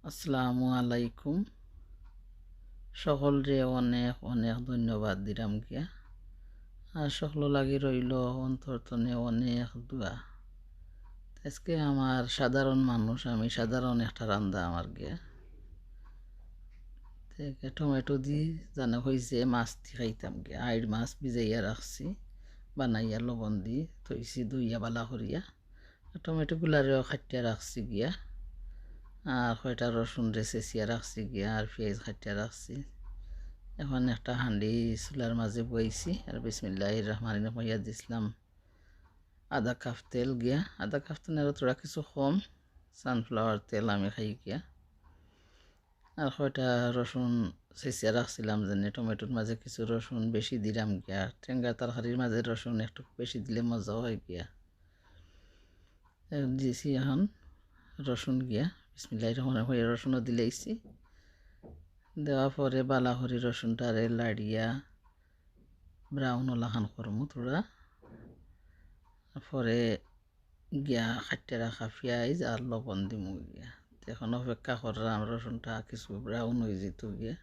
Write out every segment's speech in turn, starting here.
আসসালামু আলাইকুম। সকলরে অনেক অনেক ধন্যবাদ দিলাম গিয়া। আর সকল লাগি রইল অন্তর্তনে অনেক দোয়া। আজকে আমার সাধারণ মানুষ, আমি সাধারণ একটা রান্দা আমার গিয়া থেকে টমেটো দি জানা হয়েছে মাছ দি খাইতাম গিয়া। আইড় মাছ ভিজাইয়া রাখছি, বানাইয়া লবণ দি থইছি দইয়া বালা করিয়া। টমেটোগুলারেও খাটিয়া রাখছি গিয়া, আর কয়টা রসুন চেঁচিয়া রাখছি গিয়া, আর পেঁয়াজ খাটিয়া রাখছি। এখন একটা হাঁড়ি চুলার মাঝে বইছি আর বিসমিল্লাহির রহমানির রহিম হইয়া দিছিলাম আধা কাপ তেল গিয়া। আধা কাপ তেলের তোরা কিছু কম সানফ্লাওয়ার তেল আমি খাই গিয়া। আর কয়টা রসুন চেঁচিয়া রাখছিলাম যেন টমেটোর মাঝে কিছু রসুন বেশি দিলাম গিয়া। টেঙ্গা তরকারির মাঝে রসুন একটু বেশি দিলে মজা হয় গিয়া। দিয়েছি এখন রসুন গিয়া, বিসমিল্লাহির রহমানির রহিম রসুনও দিলেইছি। দেওয়ার পরে বালাহরি রসুনটারে লাড়িয়া ব্রাউন ওলাখান করমু তোরা। পরে গিয়া খাটিয়া রাখা পেঁয়াজ আর লবণ দিমু গিয়া। এখন অপেক্ষা করলাম রসুনটা কিছু ব্রাউন হয়ে যেত গিয়া।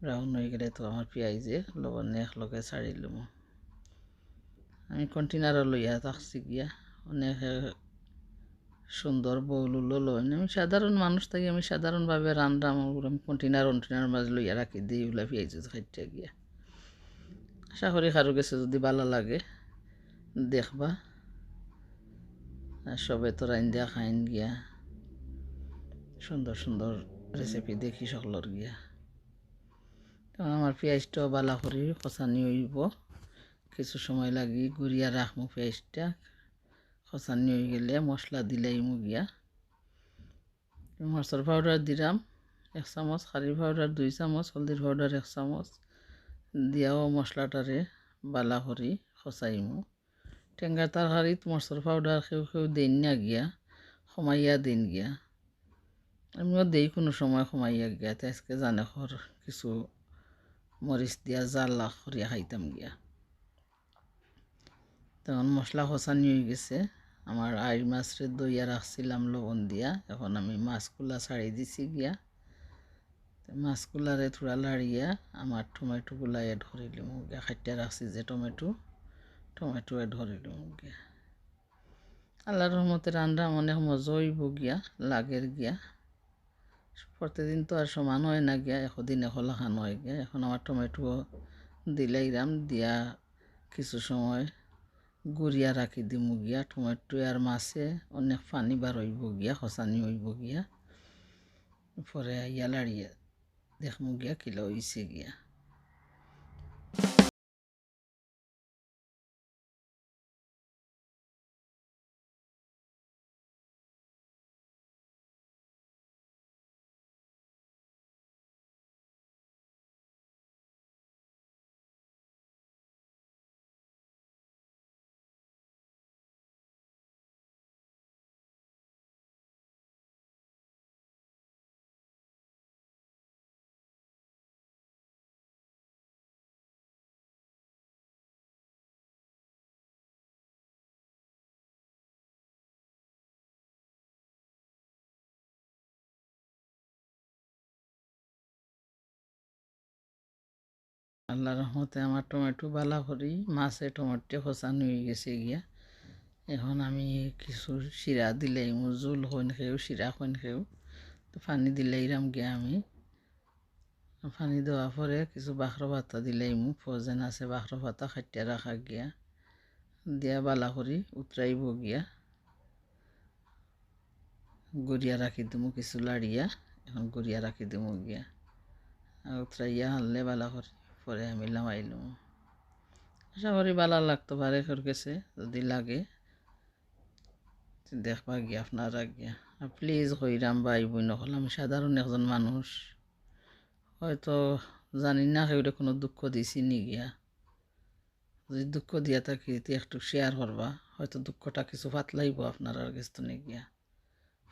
ব্রাউন হয়ে গেলে তো আমার পেঁয়াজে লবণে একলগে ছাড়ি লমু। আমি কন্টেনারও লইয়া থাকছি গিয়া, অনেক সুন্দর বউলুলো লই। আমি সাধারণ মানুষ থাকি, আমি সাধারণভাবে রান্নাম। আমি কন্টেনার মাঝে লইয়া রাখি দিই ওগুলা পেঁয়াজ খাইতে গিয়া। আশা করি কারো কাছে যদি ভালো লাগে দেখবা। আর সবে তো রাইন্দা খাইন গিয়া, সুন্দর সুন্দর রেসিপি দেখি সকলর গিয়া। তখন আমার পেঁয়াজটাও বালা করি খসানি হইব, কিছু সময় লাগি গুড়িয়া রাখমু পেঁয়াজটা। খসানি হয়ে গেলে মশলা দিলাইমু গিয়া। মরচর পাউডার দিলাম 1 চামচ, কারি পাউডার 2 চামচ, হলদির পাউডার 1 চামচ দিয়াও মশলাটারে বালা করি খসাইমু। টেঙ্গার তরকারিত মরচর পাউডার কেউ কেউ দেন না গিয়া, কমাইয়া দিন গিয়া। আমিও দেই কোনো সময় কমাইয়া গিয়া। আজকে জানে খর কিছু মরিচ দিয়া জ্বালা করিয়া খাইতাম গিয়া। তখন মশলা কষানি হয়ে গেছে। আমার আইড় মাছরে দইয়া রাখছিলাম লবণ দিয়া, এখন আমি মাছগুলা ছাড়ি দিছি গিয়া। মাছগুলারে থোড়া লাড়িয়া আমার টমেটোগুলা এড করিলাম গিয়া। খাইতে রাখছি যে টমেটো এড করিলাম গিয়া। আল্লাহর রহমতে রান্না অনেক মজা হইব গিয়া, লাগের গিয়া। প্রতিদিন তো আর সমান হয় না গিয়া, একদিন এখলাখান হয় গিয়া। এখন আমার টমেটো দিলাইরাম দিয়া কিছু সময় গুড়িয়া রাখি দিমু গিয়া। টমেটো আর মাছে অনেক পানি বার হইব গিয়া, খসানি হইব গিয়া। পরে আইয়া লাড়িয়া দেখমু গিয়া কিলো হইছে গিয়া। আল্লাহর রহমতে আমার টমেটো বালা করি মাছে টমেটো খসানি হয়ে গেছে গিয়া। এখন আমি কিছু শিরা দিলাইমু, জোল হইন খেয়েও শিরা হইন খেয়েও। তো পানি দিলাইরাম গিয়া আমি। পানি দেওয়ার পরে কিছু বাখর পাতা দিলাইমু, ফ্রোজেন আছে বাখর পাতা খাটিয়া রাখা গিয়া। দিয়া বালা করি উতরাইব গিয়া। গড়িয়া রাখি দিমু কিছু লাড়িয়া, এখন গড়িয়া রাখি দিমু গিয়া। আর উতরাইয়া হারলে বালা করি পরে আমি লামাইলুম। আশা করি বালা লাগতো পারে ওর কাছে, যদি লাগে দেখবা গিয়া আপনারা গিয়া। আর প্লিজ হইরাম ভাই বোন হল, আমি সাধারণ একজন মানুষ, হয়তো জানি না কেউরে কোনো দুঃখ দিছি নি গিয়া। যদি দুঃখ দিয়া থাকি একটু শেয়ার করবা, হয়তো দুঃখটা কিছু পাতলাইব আপনার কাছে নি গিয়া।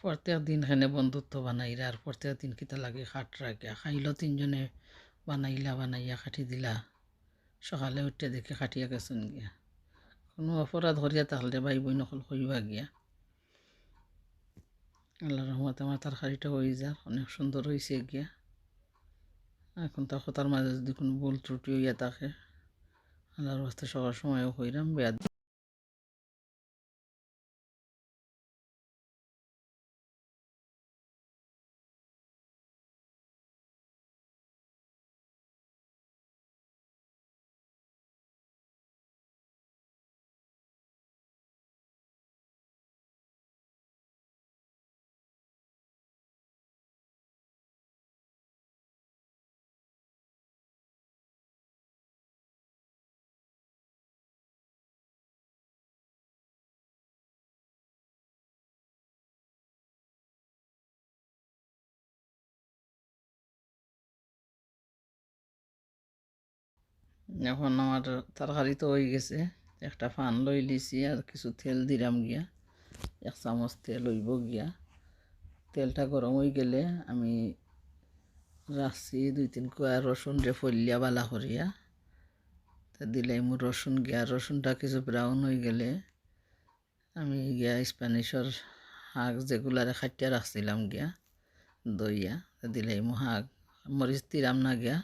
প্রত্যেক দিন খানে বন্ধুত্ব বানাইরা, আর প্রত্যেক দিন কিতা লাগে খাট রাখিয়া খাইলো 3 জনে বানাইয়া খাটি দিলা, সকালে উঠে দেখে খাটিয়া গেছেন গিয়া। কোনো অপরাধ করিয়া থাকলে ভাই বোন সকল কইবা গিয়া। আল্লাহর রহমতে আমার তরকারিটা হয়ে যায়, অনেক সুন্দর হয়েছে গিয়া। এখন তো কথার মাঝে যদি কোনো ভুল ত্রুটি হইয়া থাকে আল্লাহর রাস্তে সবার সময়ও হইলাম বেয়াদ। এখন আমার তরকারি তো হয়ে গেছে, একটা ফান লই লিছি আর কিছু তেল দিলাম গিয়া, 1 চামচ তেল হইব গিয়া। তেলটা গরম হয়ে গেলে আমি রাখছি 2-3 কোয়া রসুন রে ফলিয়া বালা করিয়া তা দিলাই মু রসুন গিয়া। রসুনটা কিছু ব্রাউন হয়ে গেলে আমি গিয়া স্প্যানিশর শাক যেগুলারে খাটিয়া রাখছিলাম গিয়া দইয়া দিলাই মু শাক। মরিচ দিলাম না গিয়া,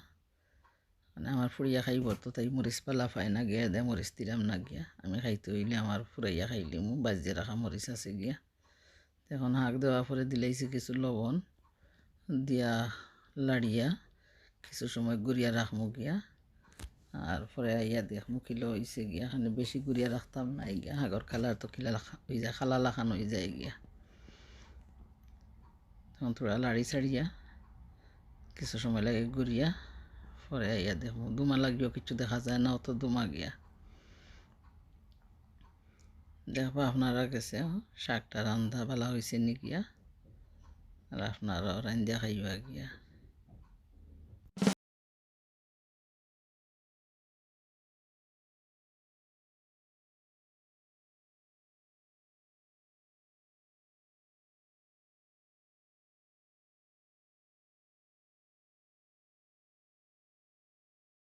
মানে আমার ফুড়িয়া খাইব তো তাই মরিচ পালা পায় না গিয়া, দে মরিচ দিলাম না গিয়া। আমি খাইতে হইলে আমার ফুরাইয়া খাইলি মু বাজিয়ে রাখা মরিচ আছে গিয়া। এখন শাক দেওয়া পরে দিলাইছি কিছু লবণ দিয়া লাড়িয়া কিছু সময় গুড়িয়া রাখমু গিয়া। আর পরে আইয়া দেখমু কিলো হয়েছে গিয়া। খানি বেশি গুড়িয়া রাখতাম না গিয়া, আগর কালার তো কিলা হয়ে যায়, খালা লাখান হয়ে যায় গিয়া। তখন থোড়া লাড়ি ছাড়িয়া কিছু সময় লাগে গুড়িয়া, পরে আইয়া দেখমু দুমা লাগিও কিছু দেখা যায় না, অত দুমা গিয়া। দেখবা আপনারা গেছে শাকটা রান্ধা বেলা হয়েছে নি গিয়া, আর আপনারাও রান্ধা খাইবা গিয়া।